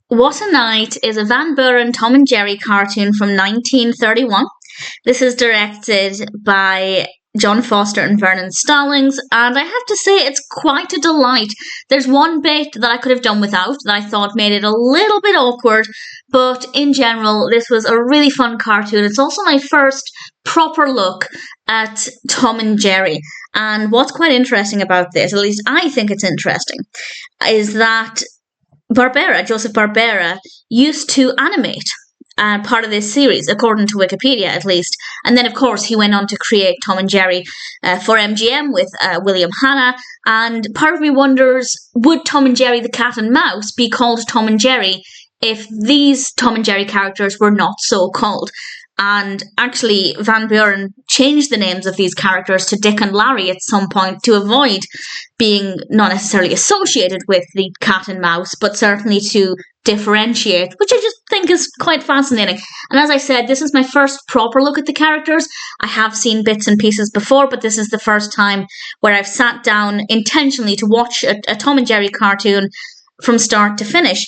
What a Night is a Van Buren Tom and Jerry cartoon from 1931. This is directed by John Foster and Vernon Stallings, and I have to say it's quite a delight. There's one bit that I could have done without that I thought made it a little bit awkward, but in general, this was a really fun cartoon. It's also my first proper look at Tom and Jerry. And what's quite interesting about this, at least I think it's interesting, is that Joseph Barbera, used to animate part of this series, according to Wikipedia at least. And then, of course, he went on to create Tom and Jerry for MGM with William Hanna. And part of me wonders, would Tom and Jerry the Cat and Mouse be called Tom and Jerry if these Tom and Jerry characters were not so called? And actually, Van Buren changed the names of these characters to Dick and Larry at some point to avoid being not necessarily associated with the cat and mouse, but certainly to differentiate, which I just think is quite fascinating. And as I said, this is my first proper look at the characters. I have seen bits and pieces before, but this is the first time where I've sat down intentionally to watch a Tom and Jerry cartoon from start to finish.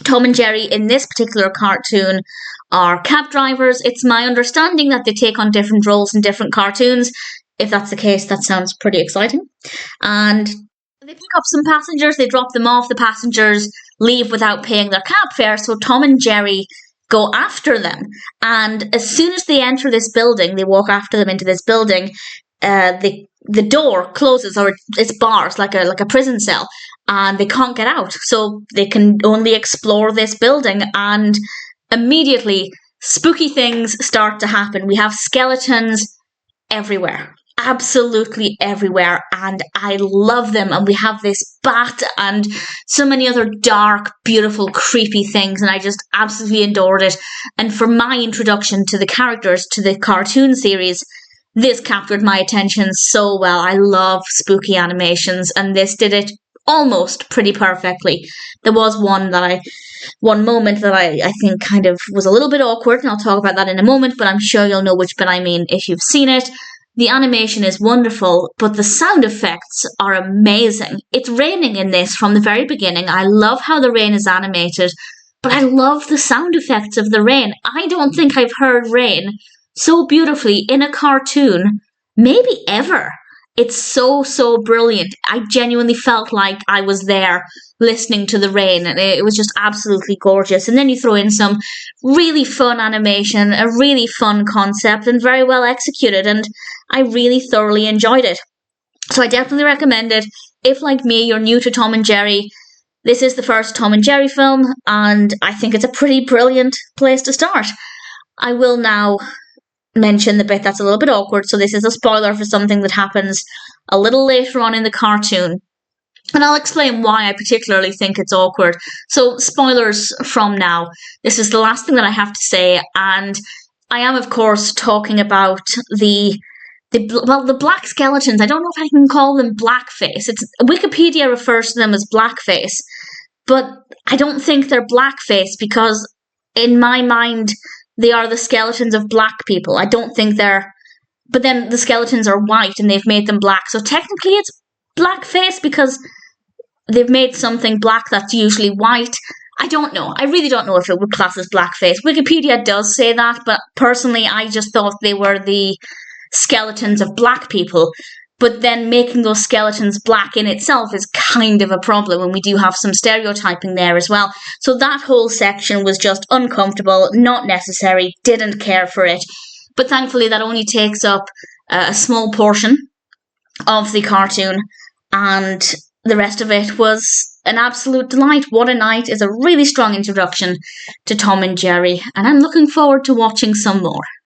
Tom and Jerry in this particular cartoon are cab drivers. It's my understanding that they take on different roles in different cartoons. If that's the case, that sounds pretty exciting. And they pick up some passengers, they drop them off, the passengers leave without paying their cab fare, so Tom and Jerry go after them. And as soon as they enter this building, they walk after them into this building, the door closes, or it's bars, like a prison cell, and they can't get out. So they can only explore this building, and immediately spooky things start to happen. We have skeletons everywhere, absolutely everywhere, and I love them. And we have this bat and so many other dark, beautiful, creepy things, and I just absolutely adored it. And for my introduction to the characters, to the cartoon series, this captured my attention so well. I love spooky animations, and this did it almost pretty perfectly. There was one moment that I think kind of was a little bit awkward, and I'll talk about that in a moment, but I'm sure you'll know which bit I mean if you've seen it. The animation is wonderful, but the sound effects are amazing. It's raining in this from the very beginning. I love how the rain is animated, but I love the sound effects of the rain. I don't think I've heard rain so beautifully in a cartoon, maybe ever. It's so brilliant. I genuinely felt like I was there listening to the rain, and it was just absolutely gorgeous. And then you throw in some really fun animation, a really fun concept, and very well executed, and I really thoroughly enjoyed it. So I definitely recommend it. If, like me, you're new to Tom and Jerry, this is the first Tom and Jerry film, and I think it's a pretty brilliant place to start. I will now mention the bit that's a little bit awkward, so this is a spoiler for something that happens a little later on in the cartoon, and I'll explain why I particularly think it's awkward. So spoilers from now. This is the last thing that I have to say, and I am of course talking about the black skeletons. I don't know if I can call them blackface. Wikipedia refers to them as blackface, but I don't think they're blackface, because in my mind they are the skeletons of black people. I don't think they're... But then the skeletons are white and they've made them black. So technically it's blackface because they've made something black that's usually white. I don't know. I really don't know if it would class as blackface. Wikipedia does say that, but personally I just thought they were the skeletons of black people. But then making those skeletons black in itself is kind of a problem, and we do have some stereotyping there as well. So that whole section was just uncomfortable, not necessary, didn't care for it. But thankfully that only takes up a small portion of the cartoon, and the rest of it was an absolute delight. What a Night is a really strong introduction to Tom and Jerry, and I'm looking forward to watching some more.